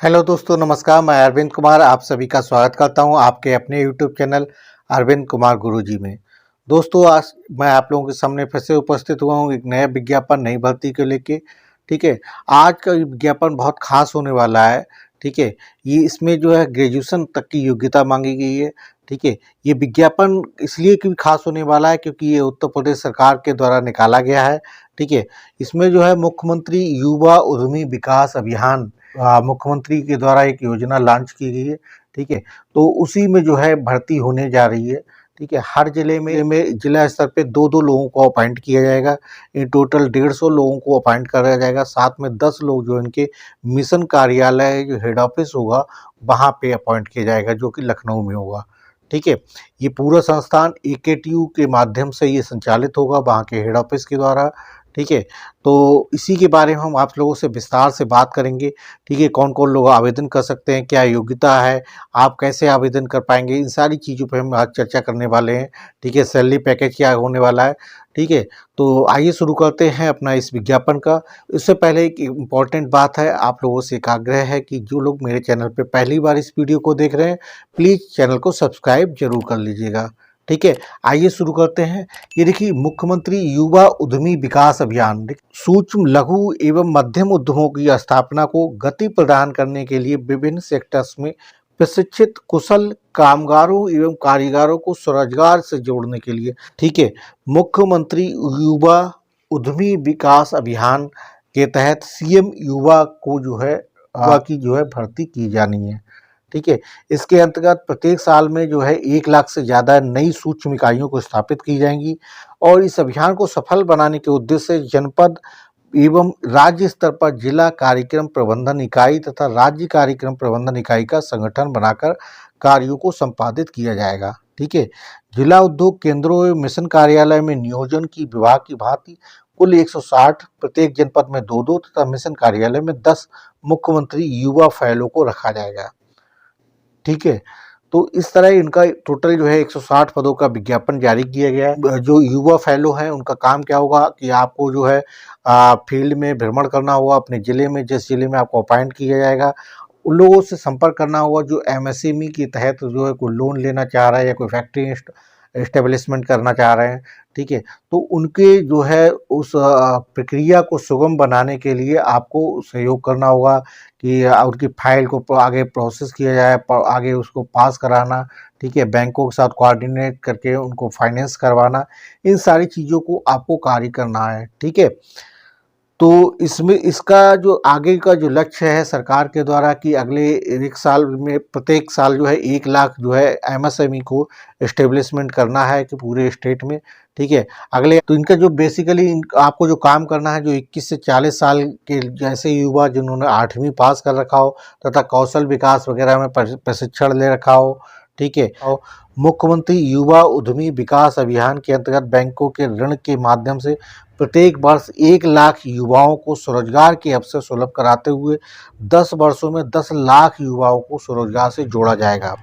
Hello दोस्तों, नमस्कार। मैं अरविंद कुमार आप सभी का स्वागत करता हूं आपके अपने यूट्यूब चैनल अरविंद कुमार गुरुजी में। दोस्तों, आज मैं आप लोगों के सामने फिर से उपस्थित हुआ हूं एक नया विज्ञापन, नई भर्ती को लेके। ठीक है, आज का ये विज्ञापन बहुत खास होने वाला है। ठीक है, ये इसमें जो है ग्रेजुएशन तक की योग्यता मांगी गई है। ठीक है, ये विज्ञापन इसलिए क्यों खास होने वाला है क्योंकि ये उत्तर प्रदेश सरकार के द्वारा निकाला गया है। ठीक है, इसमें जो है मुख्यमंत्री युवा उद्यमी विकास अभियान मुख्यमंत्री के द्वारा एक योजना लॉन्च की गई है। ठीक है, तो उसी में जो है भर्ती होने जा रही है। ठीक है, हर जिले में जिला स्तर पे 2-2 लोगों को अपॉइंट किया जाएगा। इन टोटल 150 लोगों को अपॉइंट करा जाएगा। साथ में 10 लोग जो इनके मिशन कार्यालय जो हेड ऑफिस होगा वहाँ पे अपॉइंट किया जाएगा, जो कि लखनऊ में होगा। ठीक है, ये पूरा संस्थान एकेटीयू के माध्यम से ये संचालित होगा वहाँ के हेड ऑफिस के द्वारा। ठीक है, तो इसी के बारे में हम आप लोगों से विस्तार से बात करेंगे। ठीक है, कौन-कौन लोग आवेदन कर सकते हैं, क्या योग्यता है, आप कैसे आवेदन कर पाएँगे, इन सारी चीज़ों पे हम आज चर्चा करने वाले हैं। ठीक है, सैलरी पैकेज क्या होने वाला है। ठीक है, तो आइए शुरू करते हैं अपना इस विज्ञापन का। इससे पहले एक इम्पॉर्टेंट बात है, आप लोगों से एक आग्रह है कि जो लोग मेरे चैनल पे पहली बार इस वीडियो को देख रहे हैं, प्लीज़ चैनल को सब्सक्राइब ज़रूर कर लीजिएगा। ठीक है, आइए शुरू करते हैं। ये देखिए, मुख्यमंत्री युवा उद्यमी विकास अभियान सूक्ष्म लघु एवं मध्यम उद्यमों की स्थापना को गति प्रदान करने के लिए विभिन्न सेक्टर्स में प्रशिक्षित कुशल कामगारों एवं कारीगरों को स्वरोजगार से जोड़ने के लिए। ठीक है, मुख्यमंत्री युवा उद्यमी विकास अभियान के तहत सीएम युवा को जो है युवा की जो है भर्ती की जानी है। ठीक है, इसके अंतर्गत प्रत्येक साल में जो है 1 लाख से ज़्यादा नई सूक्ष्म इकाइयों को स्थापित की जाएंगी और इस अभियान को सफल बनाने के उद्देश्य से जनपद एवं राज्य स्तर पर जिला कार्यक्रम प्रबंधन इकाई तथा राज्य कार्यक्रम प्रबंधन इकाई का संगठन बनाकर कार्यों को संपादित किया जाएगा। ठीक है, जिला उद्योग केंद्रों एवं मिशन कार्यालय में नियोजन की विभाग की भांति कुल 160, प्रत्येक जनपद में 2-2 तथा मिशन कार्यालय में 10 मुख्यमंत्री युवा फैलो को रखा जाएगा। ठीक है, तो इस तरह इनका टोटल जो है 160 पदों का विज्ञापन जारी किया गया है। जो युवा फेलो हैं उनका काम क्या होगा कि आपको जो है फील्ड में भ्रमण करना होगा अपने ज़िले में, जिस ज़िले में आपको अपॉइंट किया जाएगा उन लोगों से संपर्क करना होगा जो एमएसएमई के तहत जो है कोई लोन लेना चाह रहा है या कोई फैक्ट्री एस्टेब्लिशमेंट करना चाह रहे हैं। ठीक है, तो उनके जो है उस प्रक्रिया को सुगम बनाने के लिए आपको सहयोग करना होगा कि उनकी फाइल को आगे प्रोसेस किया जाए, आगे उसको पास कराना। ठीक है, बैंकों के साथ कोऑर्डिनेट करके उनको फाइनेंस करवाना, इन सारी चीज़ों को आपको कार्य करना है। ठीक है, तो इसमें इसका जो आगे का जो लक्ष्य है सरकार के द्वारा कि अगले 1 साल में प्रत्येक साल जो है 1 लाख जो है एमएसएमई को एस्टेब्लिशमेंट करना है कि पूरे स्टेट में। ठीक है, अगले तो इनका जो बेसिकली आपको जो काम करना है, जो 21 से 40 साल के जैसे युवा जिन्होंने 8वीं पास कर रखा हो तथा कौशल विकास वगैरह में प्रशिक्षण ले रखा हो। ठीक है, और मुख्यमंत्री युवा उद्यमी विकास अभियान के अंतर्गत बैंकों के ऋण के माध्यम से प्रत्येक वर्ष 1 लाख युवाओं को स्वरोजगार के अवसर सुलभ कराते हुए 10 वर्षों में 10 लाख युवाओं को स्वरोजगार से जोड़ा जाएगा।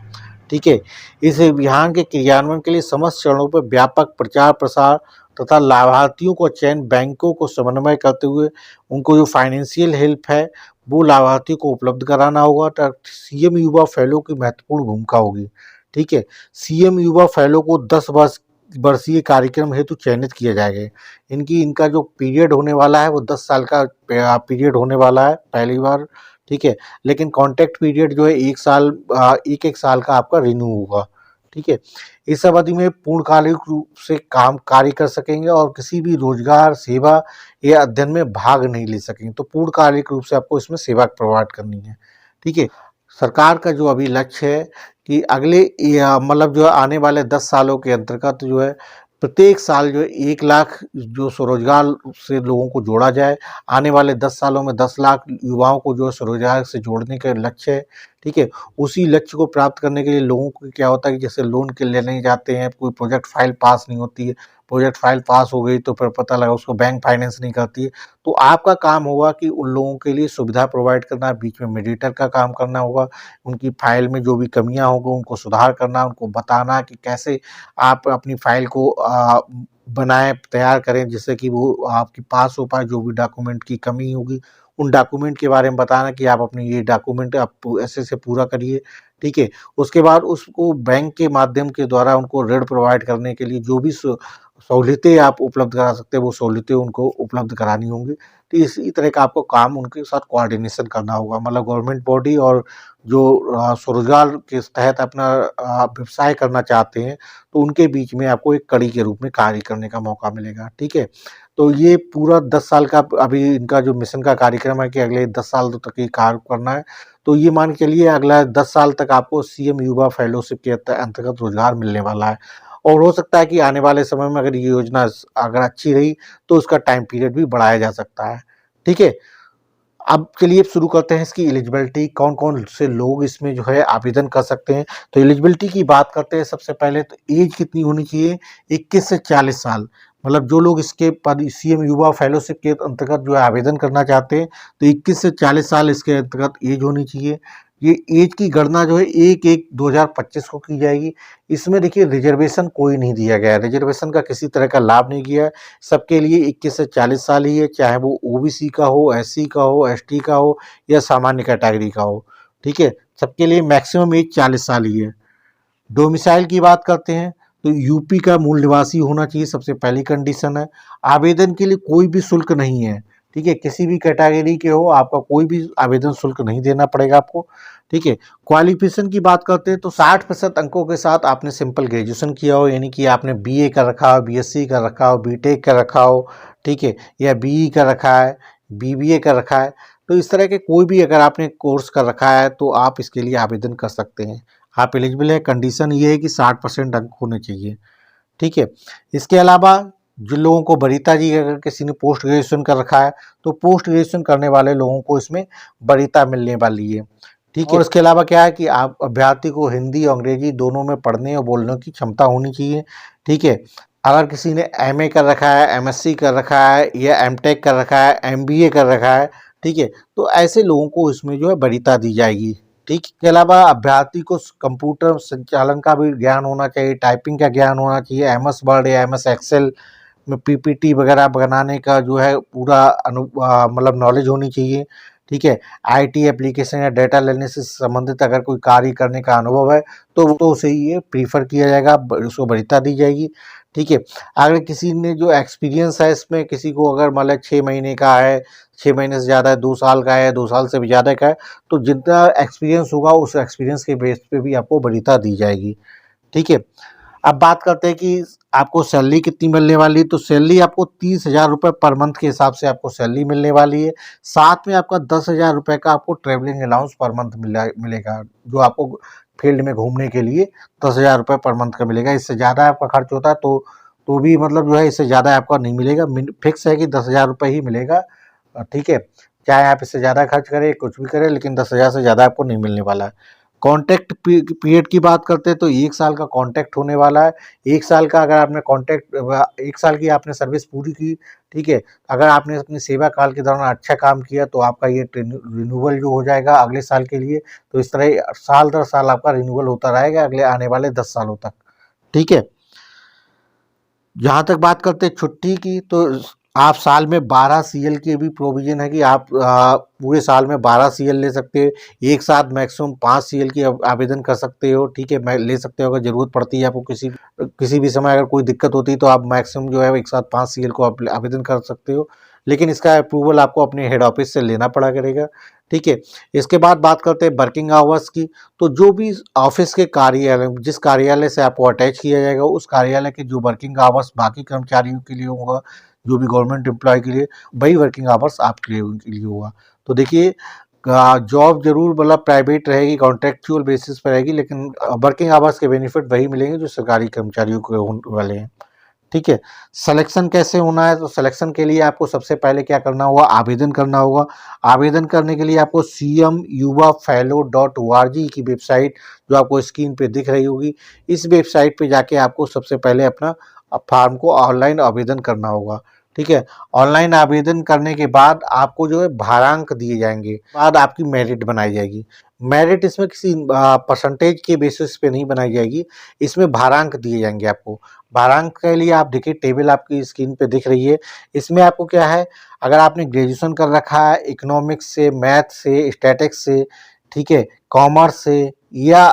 ठीक है, इस अभियान के क्रियान्वयन के लिए समस्त चरणों पर व्यापक प्रचार प्रसार तथा लाभार्थियों को चयन बैंकों को समन्वय करते हुए उनको जो फाइनेंशियल हेल्प है वो लाभार्थियों को उपलब्ध कराना होगा। सीएम युवा फेलो की महत्वपूर्ण भूमिका होगी। ठीक है, सीएम युवा फेलो को 10 वर्षीय कार्यक्रम हेतु चयनित किया जाएगा। इनका जो पीरियड होने वाला है वो 10 साल का पीरियड होने वाला है पहली बार। ठीक है, लेकिन कॉन्ट्रैक्ट पीरियड जो है 1 साल 1-1 साल का आपका रिन्यू होगा। ठीक है, इस अवधि में पूर्णकालिक रूप से काम कार्य कर सकेंगे और किसी भी रोजगार, सेवा या अध्ययन में भाग नहीं ले सकेंगे। तो पूर्णकालिक रूप से आपको इसमें सेवा प्रोवाइड करनी है। ठीक है, सरकार का जो अभी लक्ष्य है कि अगले मतलब जो आने वाले 10 सालों के अंतर्गत जो है प्रत्येक साल जो है 1 लाख जो स्वरोजगार से लोगों को जोड़ा जाए। आने वाले 10 सालों में 10 लाख युवाओं को जो है स्वरोजगार से जोड़ने का लक्ष्य है। ठीक है, उसी लक्ष्य को प्राप्त करने के लिए लोगों को क्या होता है कि जैसे लोन के लेने जाते हैं, कोई प्रोजेक्ट फाइल पास नहीं होती है, प्रोजेक्ट फाइल पास हो गई तो फिर पता लगा उसको बैंक फाइनेंस नहीं करती है। तो आपका काम होगा कि उन लोगों के लिए सुविधा प्रोवाइड करना, बीच में मीडिएटर का काम करना होगा, उनकी फाइल में जो भी कमियां होंगी उनको सुधार करना, उनको बताना कि कैसे आप अपनी फाइल को बनाएं, तैयार करें जिससे कि वो आपके पास हो पाए, जो भी डॉक्यूमेंट की कमी होगी उन डॉक्यूमेंट के बारे में बताना कि आप अपने ये डॉक्यूमेंट आप ऐसे पूरा करिए, ठीक है। उसके बाद उसको बैंक के माध्यम के द्वारा उनको ऋण प्रोवाइड करने के लिए जो भी सहूलियतें आप उपलब्ध करा सकते हैं, वो सहूलियतें उनको उपलब्ध करानी होंगी। तो इसी तरह का आपको काम उनके साथ कोऑर्डिनेशन करना होगा, मतलब गवर्नमेंट बॉडी और जो स्वरोजगार के तहत अपना व्यवसाय करना चाहते हैं, तो उनके बीच में आपको एक कड़ी के रूप में कार्य करने का मौका मिलेगा, ठीक है। तो ये पूरा 10 साल का अभी इनका जो मिशन का कार्यक्रम है कि अगले 10 साल तक ये कार्य करना है। तो ये मान के चलिए अगला 10 साल तक आपको सीएम युवा फेलोशिप के अंतर्गत रोजगार मिलने वाला है। और हो सकता है कि आने वाले समय में अगर ये योजना अगर अच्छी रही तो उसका टाइम पीरियड भी बढ़ाया जा सकता है, ठीक है। अब चलिए शुरू करते हैं इसकी एलिजिबिलिटी, कौन-कौन से लोग इसमें जो है आवेदन कर सकते हैं। तो एलिजिबिलिटी की बात करते हैं, सबसे पहले तो एज कितनी होनी चाहिए, 21 से 40 साल। मतलब जो लोग इसके पद सीएम युवा फेलोशिप के अंतर्गत जो है आवेदन करना चाहते हैं, तो 21 से 40 साल इसके अंतर्गत एज होनी चाहिए। ये एज की गणना जो है 1/1/2025 को की जाएगी। इसमें देखिए रिजर्वेशन कोई नहीं दिया गया है, रिजर्वेशन का किसी तरह का लाभ नहीं किया है। सबके लिए 21 से 40 साल ही है, चाहे वो ओबीसी का हो, एससी का हो, एसटी का हो या सामान्य कैटेगरी का हो, ठीक है। सबके लिए मैक्सिमम एज 40 साल ही है। डोमिसाइल की बात करते हैं तो यूपी का मूल निवासी होना चाहिए, सबसे पहली कंडीशन है। आवेदन के लिए कोई भी शुल्क नहीं है, ठीक है। किसी भी कैटेगरी के हो, आपका कोई भी आवेदन शुल्क नहीं देना पड़ेगा आपको, ठीक है। क्वालिफिकेशन की बात करते हैं तो 60% अंकों के साथ आपने सिंपल ग्रेजुएशन किया हो, यानी कि आपने बीए कर रखा हो, बीएससी कर रखा हो, बीटेक कर रखा हो, ठीक है, या बीई कर रखा है, बीबीए कर रखा है। तो इस तरह के कोई भी अगर आपने कोर्स कर रखा है तो आप इसके लिए आवेदन कर सकते हैं, आप एलिजिबल है। कंडीशन ये है कि 60% अंक होने चाहिए, ठीक है। इसके अलावा जिन लोगों को वरीयता जी, अगर किसी ने पोस्ट ग्रेजुएशन कर रखा है तो पोस्ट ग्रेजुएशन करने वाले लोगों को इसमें वरीयता मिलने वाली है, ठीक है। और इसके अलावा क्या है कि आप अभ्यर्थी को हिंदी और अंग्रेजी दोनों में पढ़ने और बोलने की क्षमता होनी चाहिए, ठीक है। अगर किसी ने एमए कर रखा है, एमएससी कर रखा है या एमटेक कर रखा है, एमबीए कर रखा है, ठीक है, तो ऐसे लोगों को इसमें जो है वरीयता दी जाएगी, ठीक। इसके अलावा अभ्यर्थी को कंप्यूटर संचालन का भी ज्ञान होना चाहिए, टाइपिंग का ज्ञान होना चाहिए, एमएस वर्ड या एमएस एक्सेल में पीपीटी वगैरह बनाने का जो है पूरा मतलब नॉलेज होनी चाहिए, ठीक है। आईटी एप्लीकेशन या डेटा लेने से संबंधित अगर कोई कार्य करने का अनुभव है तो उसे ये प्रीफर किया जाएगा, उसको वरीयता दी जाएगी, ठीक है। अगर किसी ने जो एक्सपीरियंस है इसमें, किसी को अगर मान लें 6 महीने का है, 6 महीने से ज़्यादा है, 2 साल का है, 2 साल से भी ज़्यादा का है, तो जितना एक्सपीरियंस होगा उस एक्सपीरियंस के बेस पे भी आपको वरीयता दी जाएगी, ठीक है। अब बात करते हैं कि आपको सैलरी कितनी मिलने वाली है। तो सैलरी आपको 30,000 रुपये पर मंथ के हिसाब से आपको सैलरी मिलने वाली है। साथ में आपका 10,000 रुपये का आपको ट्रैवलिंग अलाउंस पर मंथ मिलेगा, जो आपको फील्ड में घूमने के लिए 10,000 रुपये पर मंथ का मिलेगा। इससे ज़्यादा आपका खर्च होता है तो भी मतलब जो है इससे ज़्यादा आपका नहीं मिलेगा, फिक्स है कि 10,000 रुपये ही मिलेगा, ठीक है। चाहे आप इससे ज़्यादा खर्च करें, कुछ भी करें, लेकिन 10,000 से ज़्यादा आपको नहीं मिलने वाला है। कॉन्ट्रैक्ट पीरियड की बात करते हैं तो 1 साल का कॉन्ट्रैक्ट होने वाला है। 1 साल का अगर आपने कॉन्ट्रैक्ट 1 साल की आपने सर्विस पूरी की, ठीक है। अगर आपने अपनी सेवा काल के दौरान अच्छा काम किया तो आपका ये रिन्यूअल जो हो जाएगा अगले साल के लिए। तो इस तरह साल दर साल आपका रिन्यूअल होता रहेगा अगले आने वाले 10 सालों तक, ठीक है। जहाँ तक बात करते हैं छुट्टी की, तो आप साल में 12 सीएल की भी प्रोविज़न है कि आप पूरे साल में 12 सीएल ले सकते हो। एक साथ मैक्सिमम 5 सीएल की आवेदन कर सकते हो, ठीक है। मैं ले सकते हो, अगर ज़रूरत पड़ती है आपको किसी भी समय अगर कोई दिक्कत होती है तो आप मैक्सिमम जो है एक साथ 5 सीएल को आप आवेदन कर सकते हो, लेकिन इसका अप्रूवल आपको अपने हेड ऑफिस से लेना पड़ा करेगा, ठीक है। इसके बाद बात करते हैं वर्किंग आवर्स की। तो जो भी ऑफिस के कार्यालय, जिस कार्यालय से आपको अटैच किया जाएगा, उस कार्यालय के जो वर्किंग आवर्स बाकी कर्मचारियों के लिए होगा, जो भी गवर्नमेंट एम्प्लॉय के लिए, वही वर्किंग आवर्स आपके लिए होगा। तो देखिए जॉब जरूर मतलब प्राइवेट रहेगी, कॉन्ट्रेक्चुअल बेसिस पर रहेगी, लेकिन वर्किंग आवर्स के बेनिफिट वही मिलेंगे जो सरकारी कर्मचारियों को होने वाले हैं, ठीक है। सिलेक्शन कैसे होना है, तो सिलेक्शन के लिए आपको सबसे पहले क्या करना होगा, आवेदन करना होगा। आवेदन करने के लिए आपको cmyuvafellow.org की वेबसाइट, जो आपको स्क्रीन पे दिख रही होगी, इस वेबसाइट पे जाके आपको सबसे पहले अपना फॉर्म को ऑनलाइन आवेदन करना होगा, ठीक है। ऑनलाइन आवेदन करने के बाद आपको जो है भारांक दिए जाएंगे, बाद आपकी मेरिट बनाई जाएगी। मेरिट इसमें किसी परसेंटेज के बेसिस पे नहीं बनाई जाएगी, इसमें भारांक दिए जाएंगे आपको। भारांक के लिए आप देखिए टेबल आपकी स्क्रीन पे दिख रही है। इसमें आपको क्या है, अगर आपने ग्रेजुएशन कर रखा है इकोनॉमिक्स से, मैथ से, स्टैटिक्स से, ठीक है, कॉमर्स से या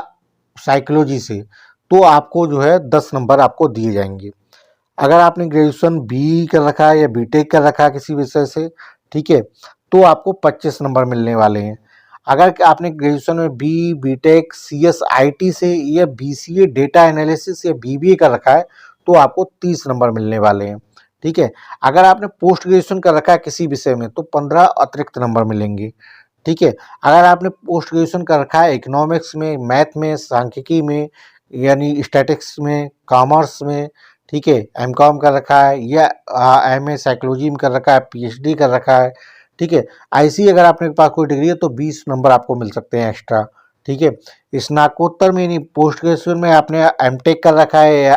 साइकोलॉजी से, तो आपको जो है 10 नंबर आपको दिए जाएंगे। अगर आपने ग्रेजुएशन बी कर रखा है या बीटेक कर रखा है किसी विषय से, ठीक है, तो आपको 25 नंबर मिलने वाले हैं। अगर आपने ग्रेजुएशन में बीटेक सीएस आईटी से या बीसीए डेटा एनालिसिस या बीबीए कर रखा है, तो आपको 30 नंबर मिलने वाले हैं। ठीक है। अगर आपने पोस्ट ग्रेजुएशन कर रखा है किसी विषय में, तो 15 अतिरिक्त नंबर मिलेंगे। ठीक है। अगर आपने पोस्ट ग्रेजुएशन कर रखा है इकोनॉमिक्स में, मैथ में, सांख्यिकी में, यानी स्टैटिक्स में, कॉमर्स में, ठीक है, एमकॉम कर रखा है या एमए साइकोलॉजी में कर रखा है, पीएचडी कर रखा है, ठीक है, ऐसी अगर आपके पास कोई डिग्री है तो 20 नंबर आपको मिल सकते हैं एक्स्ट्रा। ठीक है। स्नातकोत्तर में यानी पोस्ट ग्रेजुएशन में आपने एमटेक कर रखा है या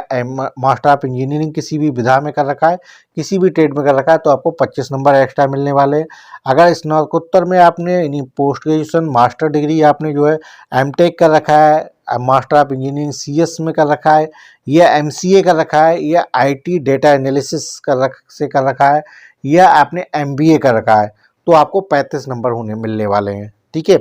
मास्टर ऑफ इंजीनियरिंग किसी भी विधा में कर रखा है, किसी भी ट्रेड में कर रखा है, तो आपको 25 नंबर एक्स्ट्रा मिलने वाले हैं। अगर स्नातकोत्तर में आपने यानी पोस्ट ग्रेजुएशन मास्टर डिग्री आपने जो है एमटेक कर रखा है, मास्टर ऑफ इंजीनियरिंग सीएस में कर रखा है या एमसीए कर रखा है या आईटी डेटा एनालिसिस कर रखा है या आपने एमबीए कर रखा है, तो आपको 35 नंबर मिलने वाले हैं। ठीक है।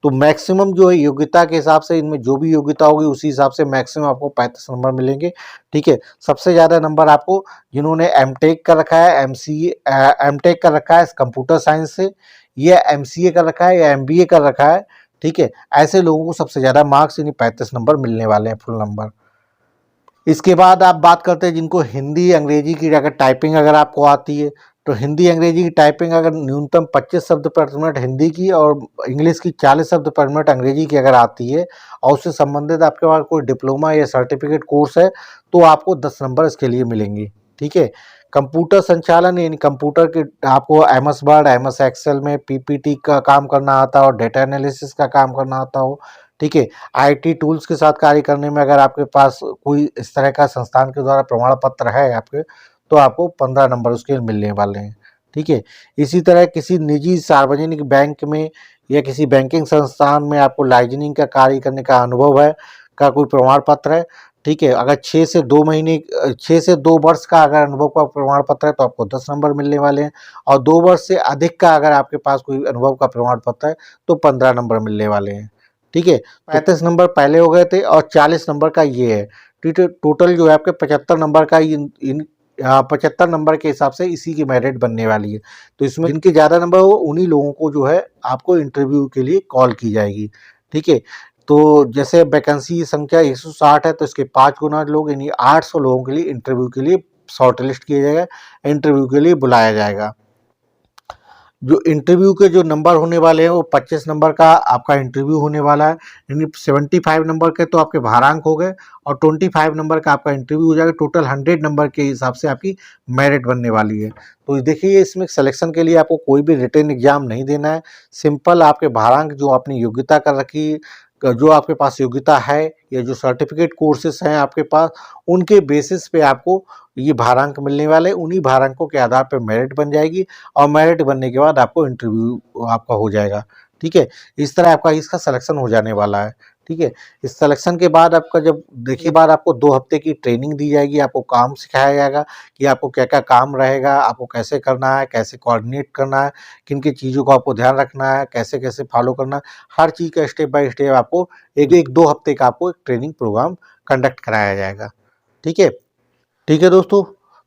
तो मैक्सिमम जो है योग्यता के हिसाब से इनमें जो भी योग्यता होगी उसी हिसाब से मैक्सिमम आपको 35 नंबर मिलेंगे। ठीक है। सबसे ज़्यादा नंबर आपको जिन्होंने एमटेक कर रखा है, एमटेक कर रखा है कंप्यूटर साइंस से, या एमसीए कर रखा है या एमबीए कर रखा है, ठीक है, ऐसे लोगों को सबसे ज़्यादा मार्क्स यानी 35 नंबर मिलने वाले हैं, फुल नंबर। इसके बाद आप बात करते हैं जिनको हिंदी अंग्रेजी की अगर टाइपिंग अगर आपको आती है, तो हिंदी अंग्रेजी की टाइपिंग अगर न्यूनतम 25 शब्द पर मिनट हिंदी की और इंग्लिश की 40 शब्द पर मिनट अंग्रेजी की अगर आती है और उससे संबंधित आपके पास कोई डिप्लोमा या सर्टिफिकेट कोर्स है, तो आपको 10 नंबर इसके लिए मिलेंगे। ठीक है। कंप्यूटर संचालन यानी कंप्यूटर के आपको एमएस वर्ड, एमएस एक्सेल में पीपीटी का काम करना आता हो, डेटा एनालिसिस का काम करना आता हो, ठीक है, आईटी टूल्स के साथ कार्य करने में अगर आपके पास कोई इस तरह का संस्थान के द्वारा प्रमाण पत्र है आपके, तो आपको 15 नंबर उसके मिलने वाले हैं। ठीक है। इसी तरह किसी निजी सार्वजनिक बैंक में या किसी बैंकिंग संस्थान में आपको लाइजनिंग का कार्य करने का अनुभव है, का कोई प्रमाण पत्र है, ठीक है, अगर 6 से 2 महीने 6 से 2 वर्ष का अगर अनुभव का प्रमाण पत्र है तो आपको 10 नंबर मिलने वाले हैं, और 2 वर्ष से अधिक का अगर आपके पास कोई अनुभव का प्रमाण पत्र है तो 15 नंबर मिलने वाले हैं। ठीक है। 35 नंबर पहले हो गए थे और 40 नंबर का ये है। टोटल जो है आपके 75 नंबर का इन 75 नंबर के हिसाब से इसी की मेरिट बनने वाली है। तो इसमें जिनके ज़्यादा नंबर हो उन्हीं लोगों को जो है आपको इंटरव्यू के लिए कॉल की जाएगी। ठीक है। तो जैसे वैकेंसी संख्या 160 है तो इसके 5 गुना लोग यानी 800 लोगों के लिए इंटरव्यू के लिए शॉर्ट लिस्ट किया जाएगा, इंटरव्यू के लिए बुलाया जाएगा। जो इंटरव्यू के जो नंबर होने वाले हैं वो 25 नंबर का आपका इंटरव्यू होने वाला है, यानी 75 नंबर के तो आपके भारांक हो गए और 25 नंबर का आपका इंटरव्यू हो जाएगा। टोटल 100 नंबर के हिसाब से आपकी मेरिट बनने वाली है। तो देखिए इसमें सिलेक्शन के लिए आपको कोई भी रिटन एग्जाम नहीं देना है, सिंपल आपके भारांक जो अपनी योग्यता कर रखी, जो आपके पास योग्यता है या जो सर्टिफिकेट कोर्सेस हैं आपके पास, उनके बेसिस पे आपको ये भारांक मिलने वाले, उन्हीं भारांकों के आधार पर मेरिट बन जाएगी और मेरिट बनने के बाद आपको इंटरव्यू आपका हो जाएगा। ठीक है। इस तरह आपका इसका सिलेक्शन हो जाने वाला है। ठीक है। इस सिलेक्शन के बाद आपका जब देखिए बाद आपको 2 हफ्ते की ट्रेनिंग दी जाएगी, आपको काम सिखाया जाएगा कि आपको क्या-क्या काम रहेगा, आपको कैसे करना है, कैसे कोऑर्डिनेट करना है, किन-किन चीज़ों को आपको ध्यान रखना है, कैसे-कैसे फॉलो करना है, हर चीज़ का स्टेप बाय स्टेप आपको 1-2 हफ्ते का आपको एक ट्रेनिंग प्रोग्राम कंडक्ट कराया जाएगा। ठीक है। ठीक है दोस्तों,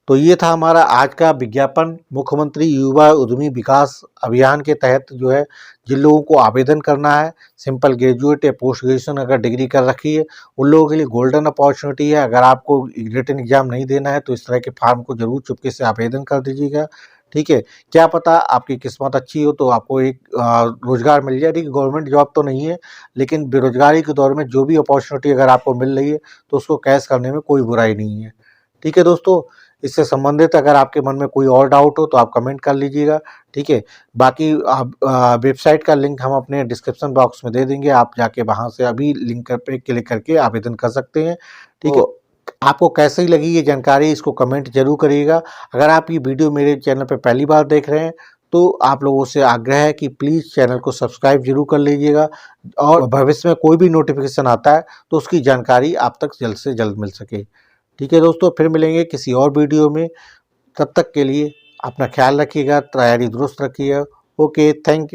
तो ये था हमारा आज का विज्ञापन। मुख्यमंत्री युवा उद्यमी विकास अभियान के तहत जो है जिन लोगों को आवेदन करना है, सिंपल ग्रेजुएट या पोस्ट ग्रेजुएशन अगर डिग्री कर रखी है, उन लोगों के लिए गोल्डन अपॉर्चुनिटी है। अगर आपको रिटन एग्जाम नहीं देना है तो इस तरह के फॉर्म को जरूर चुपके से आवेदन कर दीजिएगा। ठीक है। क्या पता आपकी किस्मत अच्छी हो तो आपको एक रोजगार मिल जाए। ठीक, गवर्नमेंट जॉब तो नहीं है, लेकिन बेरोजगारी के दौर में जो भी अपॉर्चुनिटी अगर आपको मिल रही है तो उसको कैश करने में कोई बुराई नहीं है। ठीक है दोस्तों, इससे संबंधित अगर आपके मन में कोई और डाउट हो तो आप कमेंट कर लीजिएगा। ठीक है। बाकी आप वेबसाइट का लिंक हम अपने डिस्क्रिप्शन बॉक्स में दे देंगे, आप जाके वहाँ से अभी लिंक पे क्लिक करके आवेदन कर सकते हैं। ठीक है। आपको कैसी लगी ये जानकारी, इसको कमेंट जरूर करिएगा। अगर आप ये वीडियो मेरे चैनल पर पहली बार देख रहे हैं तो आप लोगों से आग्रह है कि प्लीज़ चैनल को सब्सक्राइब जरूर कर लीजिएगा और भविष्य में कोई भी नोटिफिकेशन आता है तो उसकी जानकारी आप तक जल्द से जल्द मिल सके। ठीक है दोस्तों, फिर मिलेंगे किसी और वीडियो में। तब तक के लिए अपना ख्याल रखिएगा, तैयारी दुरुस्त रखिएगा। Okay, thank you.